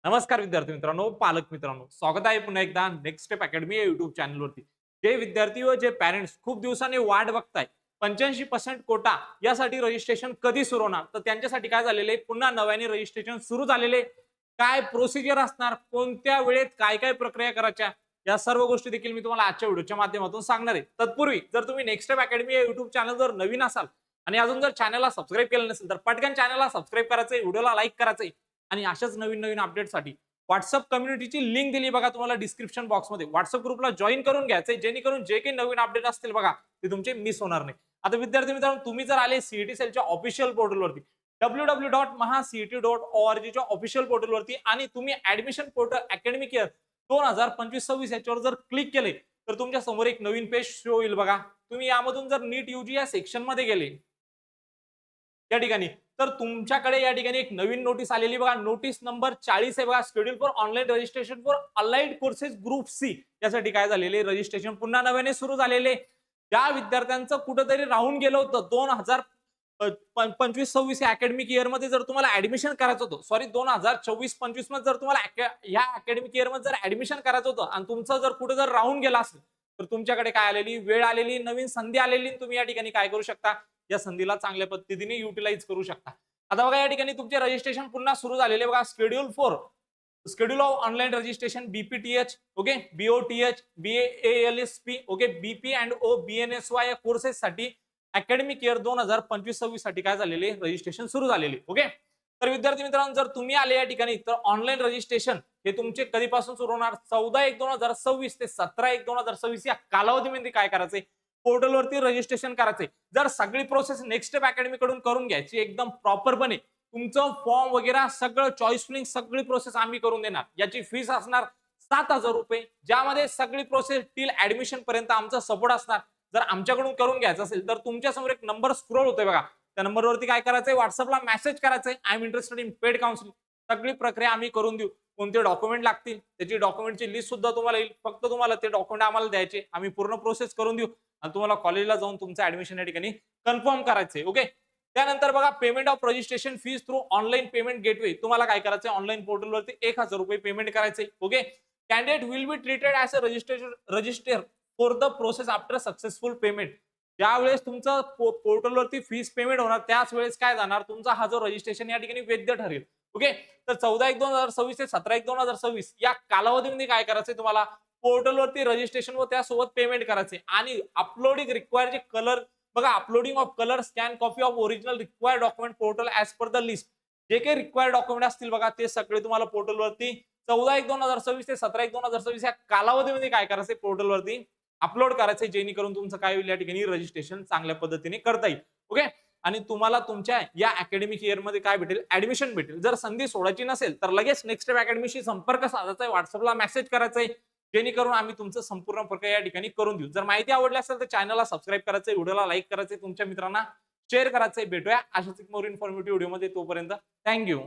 नमस्कार विद्यार्थी मित्रांनो, पालक मित्रांनो, स्वागत आहे पुन्हा एकदा नेक्स्ट स्टेप अकॅडमी या युट्यूब चॅनलवरती. जे विद्यार्थी व जे पॅरेंट्स खूप दिवसांनी वाट बघताय 85% कोटा यासाठी रजिस्ट्रेशन कधी सुरू होणार, तर त्यांच्यासाठी काय झालेले पुन्हा नव्याने रजिस्ट्रेशन सुरू झालेले. काय प्रोसिजर असणार, कोणत्या वेळेत काय काय प्रक्रिया करायच्या, या सर्व गोष्टी देखील मी तुम्हाला आजच्या व्हिडिओच्या माध्यमातून सांगणार आहे. तत्पूर्वी जर तुम्ही नेक्स्ट स्टेप अकॅडमी या युट्यूब चॅनल जर नवीन असाल आणि अजून जर चॅनलला सबस्क्राईब केलं नसेल तर पटकन चॅनलला सबस्क्राईब करायचंय, व्हिडिओला लाईक करायचंय आणि अशाच नवीन नवीन अपडेटसाठी व्हॉट्सअप कम्युनिटीची लिंक दिली बघा तुम्हाला डिस्क्रिप्शन बॉक्समध्ये. व्हॉट्सअप ग्रुपला जॉईन करून घ्यायचंय, जेणेकरून जे काही नवीन अपडेट असतील बघा ते तुमचे मिस होणार नाही. आता विद्यार्थी मित्रांनो, तुम्ही जर आले सीईटी सेलच्या ऑफिशियल पोर्टलवरती www.mahacet.org च्या ऑफिशियल पोर्टलवरती आणि तुम्ही ऍडमिशन पोर्टल अकॅडमिक इयर 2025-26 याच्यावर जर क्लिक केले तर तुमच्या समोर एक नवीन पेज शो होईल बघा. तुम्ही यामधून जर नीट यूजी या सेक्शन मध्ये गेले या ठिकाणी, तर तुमच्याकडे या ठिकाणी एक नवीन नोटीस आलेली बघा. नोटीस नंबर 40 आहे बघा. Schedule for online registration for allied courses group C यासाठी काय झालेले रजिस्ट्रेशन पुन्हा नव्याने सुरू झालेले. ज्या विद्यार्थ्यांचं कुठेतरी राहून गेलं होतं 2025-26 या अकॅडमिक इयर मध्ये जर तुम्हाला ऍडमिशन करायचं होतं, सॉरी 2024-25 मध्ये जर तुम्हाला या अकॅडमिक इयर मध्ये जर ऍडमिशन करायचं होतं आणि तुमचं जर कुठे जर राहून गेला असेल, तर तुमच्याकडे काय आलेली वेळ आलेली, नवीन संधी आलेली, तुम्ही या ठिकाणी काय करू शकता, या संधीला चांगल्या पद्धतीने युटिलाइज करू शकता. आता बघा या ठिकाणी तुमचे रजिस्ट्रेशन पुन्हा सुरू झालेले बघा. Schedule of online registration BPTH, okay, BOTH, BALSP, okay, BP and O BNSY या कोर्सेस साठी अकॅडमिक इयर 2025-26 साठी काय झालेले रजिस्ट्रेशन सुरू झालेले. ओके, तर विद्यार्थी मित्रांनो, जर तुम्ही आले या ठिकाणी तर ऑनलाईन रजिस्ट्रेशन हे तुमचे कधीपासून सुरू होणार, 14/1/2026 ते 17/1/2026 या कालावधीमध्ये काय करायचंय, पोर्टलवरती रजिस्ट्रेशन करायचंय. जर सगळी प्रोसेस नेक्स्ट स्टेप अकॅडमी कडून करून घ्यायची एकदम प्रॉपरपणे, तुमचं फॉर्म वगैरे सगळं चॉईस फिलिंग सगळी प्रोसेस आम्ही करून देणार. याची फीस असणार 7,000 रुपये, ज्यामध्ये सगळी प्रोसेस टिल ऍडमिशन पर्यंत आमचा सपोर्ट असणार. जर आमच्याकडून करून घ्यायचं असेल तर तुमच्या समोर एक नंबर स्क्रोल होतोय बघा, त्या नंबरवरती काय करायचंय, व्हॉट्सअपला मेसेज करायचंय, I am interested in paid counselling. सगळी प्रक्रिया आम्ही करून देऊ. कोणते डॉक्युमेंट लागतील त्याची डॉक्युमेंटची लिस्ट सुद्धा तुम्हाला येईल. फक्त तुम्हाला ते डॉक्युमेंट आम्हाला द्यायचे, आम्ही पूर्ण प्रोसेस करून देऊ आणि तुम्हाला कॉलेजला जाऊन तुमचं ऍडमिशन या ठिकाणी कन्फर्म करायचंय. ओके, त्यानंतर बघा payment of registration fees through online payment gateway. तुम्हाला काय करायचंय, ऑनलाईन पोर्टलवरती 1,000 रुपये पेमेंट करायचे. Okay, candidate will be treated as a resistor for the process after successful payment. ज्यावेळेस तुमचं पोर्टलवरती फीस पेमेंट होणार त्याच वेळेस काय जाणार, तुमचा हा जो रजिस्ट्रेशन या ठिकाणी वैध ठरेल. ओके, तर 14/1/2026 ते 17/1/2026 या कालावधीमध्ये काय करायचंय, तुम्हाला पोर्टलवरती रजिस्ट्रेशन व त्यासोबत पेमेंट करायचे आणि अपलोडिंग रिक्वायर्ड जे कलर बघा, uploading of colour scan copy of original required document portal as per the list. जे काही रिक्वायर्ड डॉक्युमेंट असतील बघा ते सगळे तुम्हाला पोर्टलवरती 14/1/2026 ते 17/1/2026 या कालावधीमध्ये काय करायचंय, पोर्टलवरती अपलोड करायचंय, जेणेकरून तुमचं काय होईल या ठिकाणी रजिस्ट्रेशन चांगल्या पद्धतीने करता येईल. ओके, आणि तुम्हाला तुमच्या या अकॅडमिक इयर मध्ये काय भेटेल, ऍडमिशन भेटेल. जर संधी सोडायची नसेल तर लगेच नेक्स्ट स्टेप अकॅडमीशी संपर्क साधायचा आहे, व्हॉट्सअपला मेसेज करायचंय, जेणेकरून आम्ही तुमचं संपूर्ण प्रक्रिया या ठिकाणी करून देऊ. जर माहिती आवडली असेल तर चॅनलला सबस्क्राईब करायचंय, व्हिडिओला लाईक करायचंय, तुमच्या मित्रांना शेअर करायचंय. भेटूया अशाच एक मोर इन्फॉर्मेटिव्ह व्हिडिओमध्ये. तोपर्यंत थँक्यू.